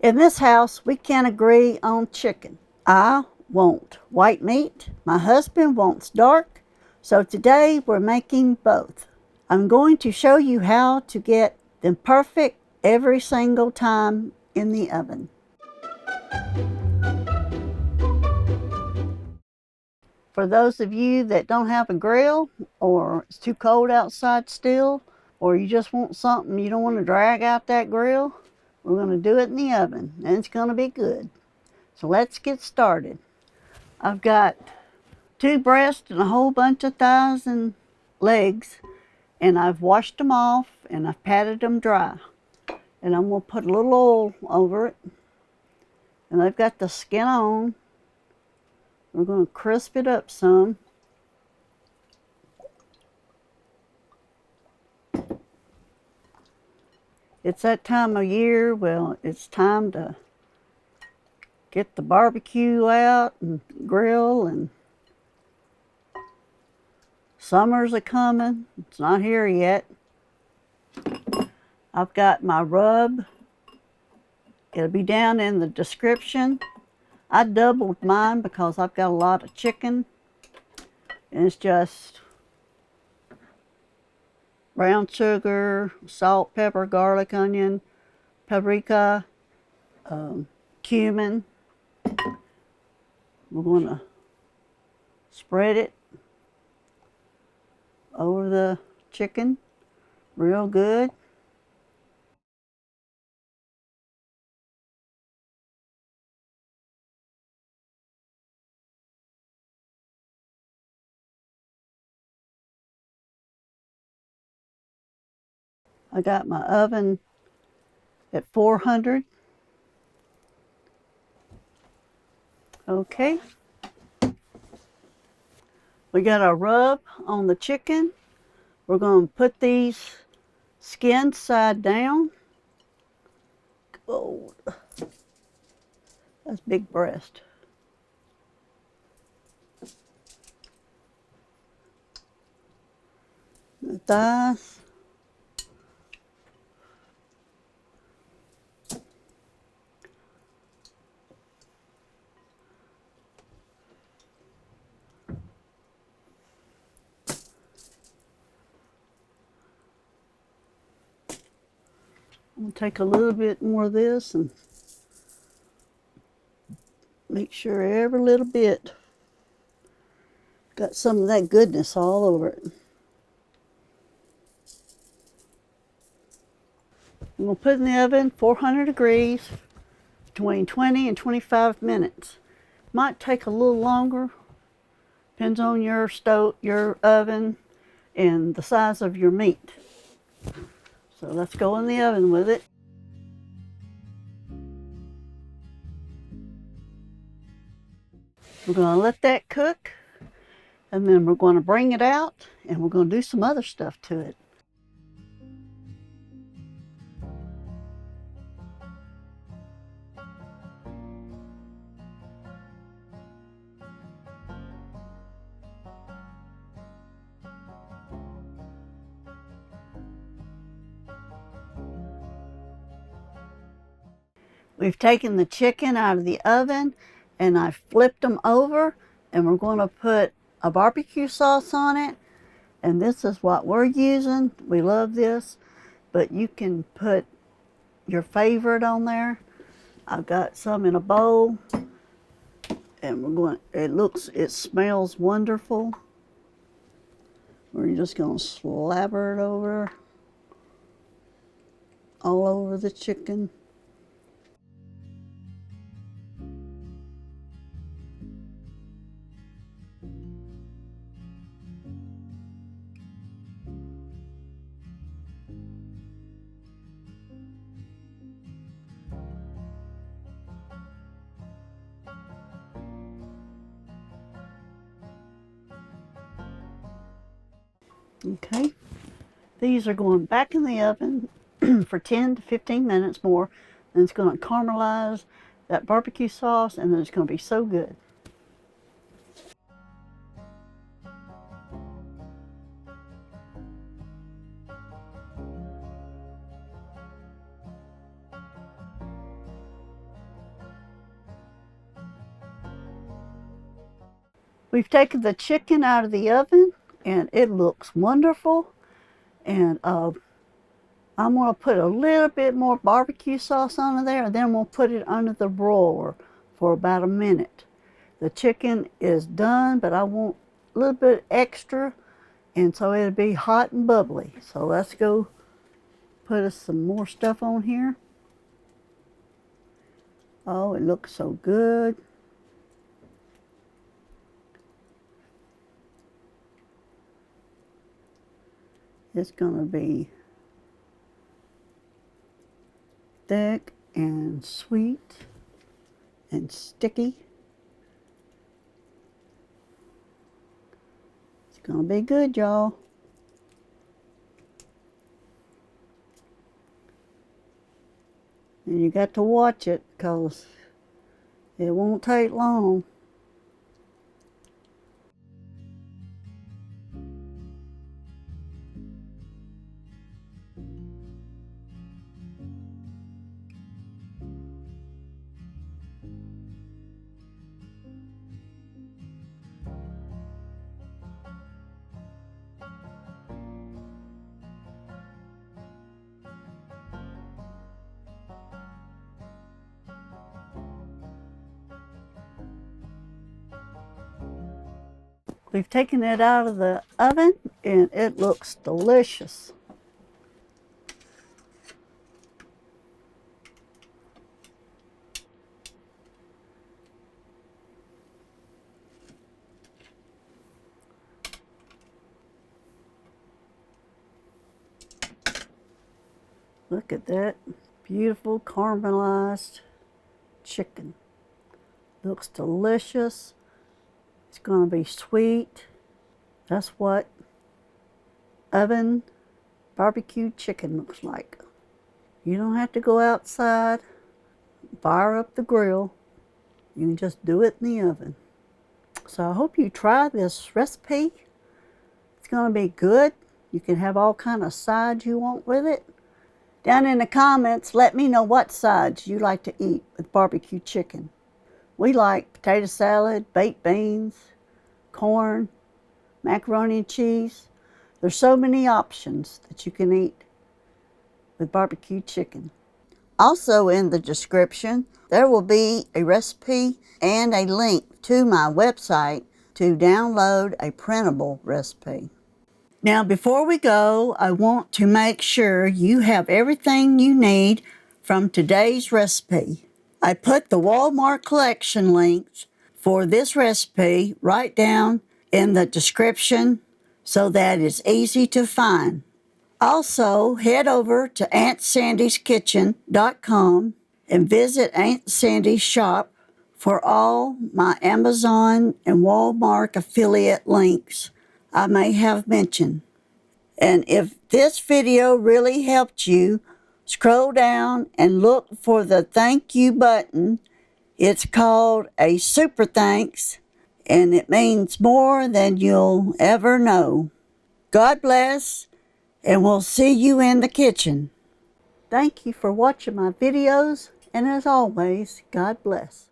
In this house, we can't agree on chicken. I want white meat. My husband wants dark. So today we're making both. I'm going to show you how to get them perfect every single time in the oven. For those of you that don't have a grill, or it's too cold outside still, or you just want something you don't want to drag out that grill, we're going to do it in the oven and it's going to be good. So let's get started. I've got 2 breasts and a whole bunch of thighs and legs, and I've washed them off and I've patted them dry. And I'm going to put a little oil over it. And I've got the skin on. We're going to crisp it up some. It's that time of year, well, it's time to get the barbecue out and grill, and summer's a-coming. It's not here yet. I've got my rub. It'll be down in the description. I doubled mine because I've got a lot of chicken, and it's just brown sugar, salt, pepper, garlic, onion, paprika, cumin. We're going to spread it over the chicken real good. I got my oven at 400. Okay. We got our rub on the chicken. We're going to put these skins side down. Oh, that's big breast. The thighs. I'm going to take a little bit more of this and make sure every little bit got some of that goodness all over it. I'm going to put it in the oven 400 degrees between 20 and 25 minutes. Might take a little longer. Depends on your stove, your oven, and the size of your meat. So let's go in the oven with it. We're going to let that cook, and then we're going to bring it out, and we're going to do some other stuff to it. We've taken the chicken out of the oven and I flipped them over, and we're going to put a barbecue sauce on it. And this is what we're using. We love this, but you can put your favorite on there. I've got some in a bowl, and it smells wonderful. We're just going to slabber it over, all over the chicken. Okay, these are going back in the oven for 10 to 15 minutes more, and it's going to caramelize that barbecue sauce, and then it's going to be so good. We've taken the chicken out of the oven and it looks wonderful. And I'm going to put a little bit more barbecue sauce under there, and then we'll put it under the broiler for about a minute. The chicken is done, but I want a little bit extra, and so it'll be hot and bubbly. So let's go put us some more stuff on here. Oh, it looks so good. It's going to be thick and sweet and sticky. It's going to be good, y'all. And you got to watch it because it won't take long. We've taken it out of the oven and it looks delicious. Look at that beautiful caramelized chicken. Looks delicious. It's going to be sweet. That's what oven barbecue chicken looks like. You don't have to go outside, fire up the grill. You can just do it in the oven. So I hope you try this recipe. It's going to be good. You can have all kind of sides you want with it. Down in the comments, let me know what sides you like to eat with barbecue chicken. We like potato salad, baked beans, corn, macaroni and cheese. There's so many options that you can eat with barbecue chicken. Also in the description, there will be a recipe and a link to my website to download a printable recipe. Now before we go, I want to make sure you have everything you need from today's recipe. I put the Walmart collection links for this recipe right down in the description so that it's easy to find. Also, head over to AuntSandy'sKitchen.com and visit Aunt Sandy's shop for all my Amazon and Walmart affiliate links I may have mentioned. And if this video really helped you, scroll down and look for the thank you button. It's called a super thanks, and it means more than you'll ever know. God bless, and we'll see you in the kitchen. Thank you for watching my videos, and as always, God bless.